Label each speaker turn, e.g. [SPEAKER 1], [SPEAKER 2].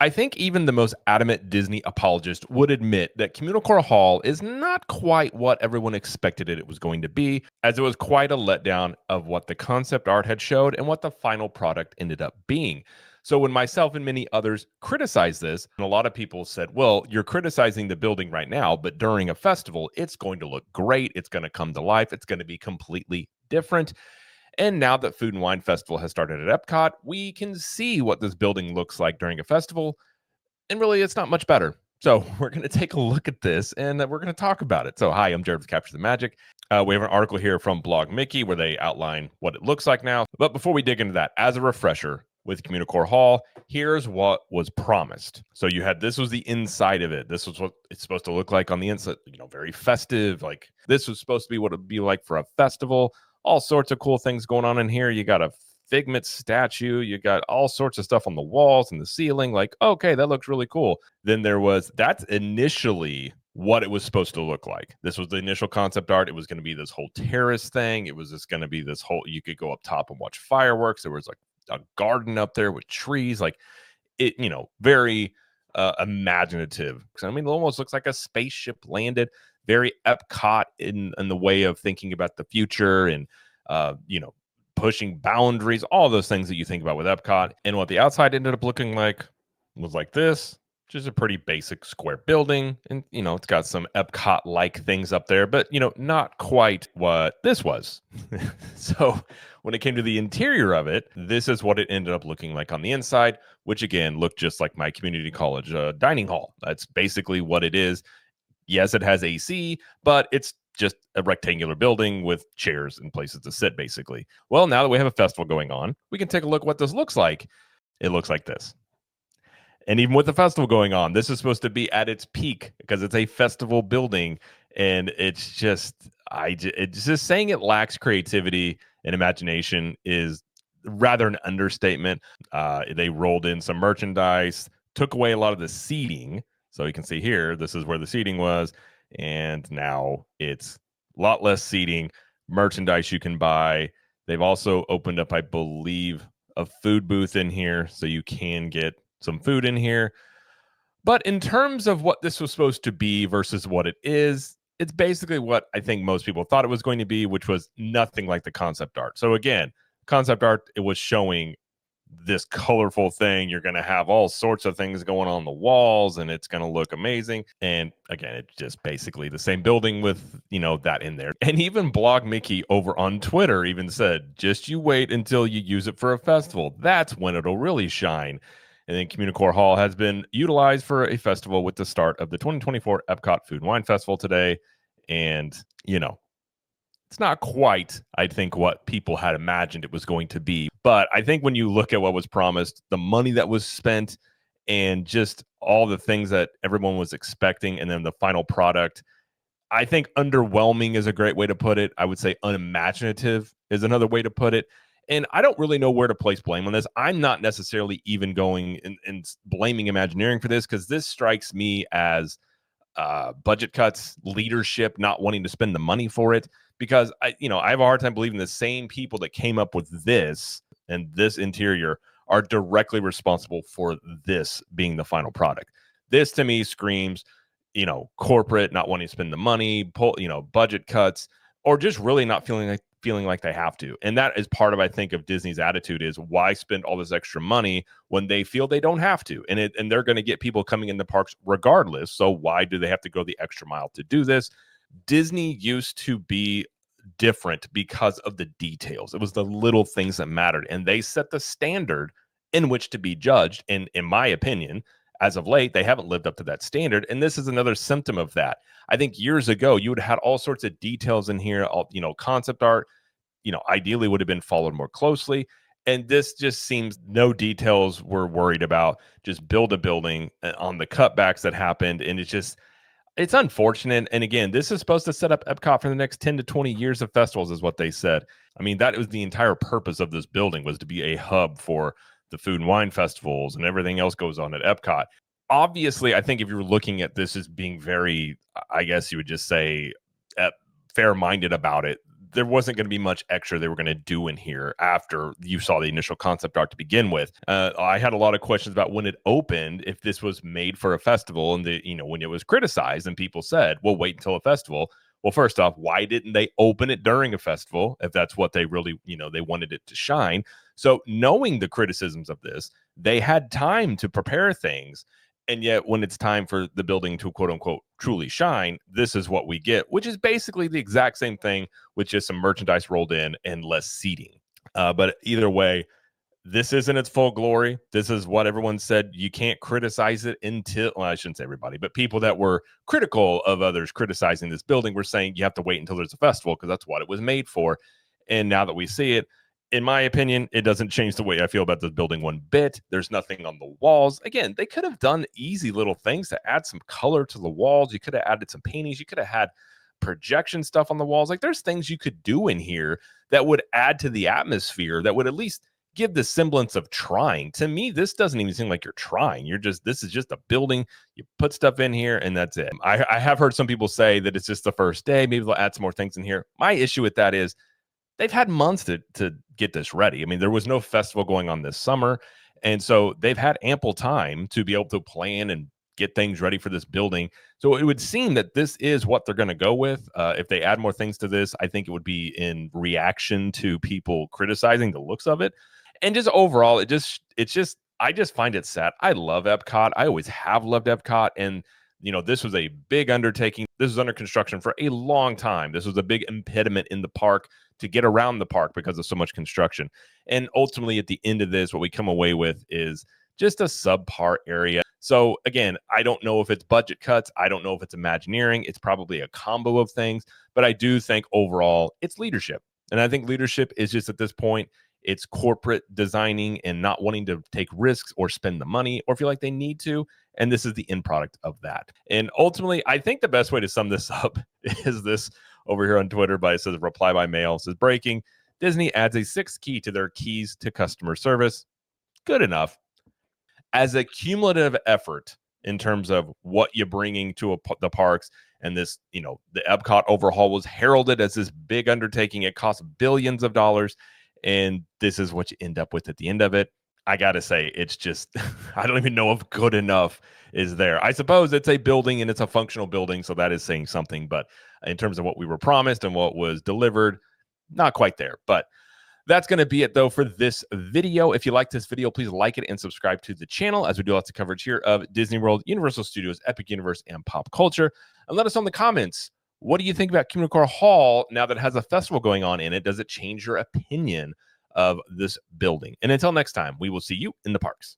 [SPEAKER 1] I think even the most adamant Disney apologist would admit that Communicore Hall is not quite what everyone expected it was going to be, as it was quite a letdown of what the concept art had showed and what the final product ended up being. So when myself and many others criticized this, and a lot of people said, well, you're criticizing the building right now, but during a festival, it's going to look great. It's going to come to life. It's going to be completely different. And now that Food and Wine Festival has started at Epcot, we can see what this building looks like during a festival. And really, it's not much better. So we're going to take a look at this and we're going to talk about it. So hi, I'm Jared with Capture the Magic. We have an article here from Blog Mickey where they outline what it looks like now. But before we dig into that, as a refresher with Communicore Hall, here's what was promised. So you had, this was the inside of it. This was what it's supposed to look like on the inside, very festive. Like this was supposed to be what it'd be like for a festival. All sorts of cool things going on in here. You got a Figment statue, you got all sorts of stuff on the walls and the ceiling. Like, okay, that looks really cool. Then that's initially what it was supposed to look like. This was the initial concept art. It was going to be this whole terrace thing. It was just going to be this whole, you could go up top and watch fireworks. There was like a garden up there with trees, like it, very imaginative. I mean, it almost looks like a spaceship landed. Very Epcot in the way of thinking about the future and pushing boundaries, all those things that you think about with Epcot. And what the outside ended up looking like was like this, which is a pretty basic square building. And, it's got some Epcot-like things up there, but, not quite what this was. So when it came to the interior of it, this is what it ended up looking like on the inside, which again, looked just like my community college dining hall. That's basically what it is. Yes, it has AC, but it's just a rectangular building with chairs and places to sit, basically. Well, now that we have a festival going on, we can take a look at what this looks like. It looks like this. And even with the festival going on, this is supposed to be at its peak because it's a festival building. And it's just saying it lacks creativity and imagination is rather an understatement. They rolled in some merchandise, took away a lot of the seating. So you can see here, this is where the seating was. And now it's a lot less seating, merchandise you can buy. They've also opened up, I believe, a food booth in here, so you can get some food in here. But in terms of what this was supposed to be versus what it is, it's basically what I think most people thought it was going to be, which was nothing like the concept art. So again, concept art, it was showing this colorful thing. You're going to have all sorts of things going on the walls and it's going to look amazing. And again, it's just basically the same building with, that in there. And even Blog Mickey over on Twitter even said, just you wait until you use it for a festival. That's when it'll really shine. And then Communicore Hall has been utilized for a festival with the start of the 2024 Epcot Food and Wine Festival today. And, it's not quite, I think, what people had imagined it was going to be. But I think when you look at what was promised, the money that was spent, and just all the things that everyone was expecting, and then the final product, I think underwhelming is a great way to put it. I would say unimaginative is another way to put it. And I don't really know where to place blame on this. I'm not necessarily even going and blaming Imagineering for this, because this strikes me as budget cuts, leadership not wanting to spend the money for it. Because I have a hard time believing the same people that came up with this and this interior are directly responsible for this being the final product. This to me screams, corporate not wanting to spend the money, budget cuts, or just really not feeling like they have to. And that is part of, I think, of Disney's attitude is why spend all this extra money when they feel they don't have to, and they're going to get people coming in the parks regardless. So why do they have to go the extra mile to do this? Disney used to be different because of the details. It was the little things that mattered, and they set the standard in which to be judged. And in my opinion, as of late, they haven't lived up to that standard. And this is another symptom of that. I think years ago, you would have had all sorts of details in here, concept art, ideally would have been followed more closely. And this just seems no details were worried about, just build a building on the cutbacks that happened. And it's unfortunate. And again, this is supposed to set up Epcot for the next 10 to 20 years of festivals is what they said. I mean, that was the entire purpose of this building, was to be a hub for the food and wine festivals and everything else goes on at Epcot. Obviously, I think if you're looking at this as being very, I guess you would just say, fair-minded about it, there wasn't going to be much extra they were going to do in here after you saw the initial concept art to begin with. I had a lot of questions about when it opened, if this was made for a festival, and when it was criticized and people said, well, wait until a festival. Well, first off, why didn't they open it during a festival if that's what they really, they wanted it to shine? So knowing the criticisms of this, they had time to prepare things. And yet when it's time for the building to quote unquote truly shine, this is what we get, which is basically the exact same thing with just some merchandise rolled in and less seating. But either way, this isn't its full glory. This is what everyone said. You can't criticize it until, well, I shouldn't say everybody, but people that were critical of others criticizing this building were saying you have to wait until there's a festival because that's what it was made for. And now that we see it, in my opinion, it doesn't change the way I feel about this building one bit. There's nothing on the walls. Again, they could have done easy little things to add some color to the walls. You could have added some paintings. You could have had projection stuff on the walls. Like there's things you could do in here that would add to the atmosphere, that would at least give the semblance of trying. To me, this doesn't even seem like you're trying. This is just a building. You put stuff in here and that's it. I have heard some people say that it's just the first day. Maybe they'll add some more things in here. My issue with that is they've had months to get this ready. I mean, there was no festival going on this summer. And so they've had ample time to be able to plan and get things ready for this building. So it would seem that this is what they're going to go with. If they add more things to this, I think it would be in reaction to people criticizing the looks of it. And just overall, I just find it sad. I love Epcot. I always have loved Epcot. And, this was a big undertaking. This was under construction for a long time. This was a big impediment in the park to get around the park because of so much construction. And ultimately, at the end of this, what we come away with is just a subpar area. So again, I don't know if it's budget cuts. I don't know if it's Imagineering. It's probably a combo of things. But I do think overall, it's leadership. And I think leadership is just at this point, it's corporate designing and not wanting to take risks or spend the money or feel like they need to. And this is the end product of that. And ultimately, I think the best way to sum this up is this over here on Twitter. It says reply by mail. It says breaking. Disney adds a sixth key to their keys to customer service. Good enough. As a cumulative effort in terms of what you're bringing to the parks, and this, the Epcot overhaul was heralded as this big undertaking. It cost billions of dollars. And this is what you end up with at the end of it. I got to say, it's just, I don't even know if good enough is there. I suppose it's a building and it's a functional building, so that is saying something. But in terms of what we were promised and what was delivered, not quite there. But that's going to be it, though, for this video. If you like this video, please like it and subscribe to the channel, as we do lots of coverage here of Disney World, Universal Studios, Epic Universe, and pop culture. And let us know in the comments, what do you think about Communicore Hall now that it has a festival going on in it? Does it change your opinion of this building? And until next time, we will see you in the parks.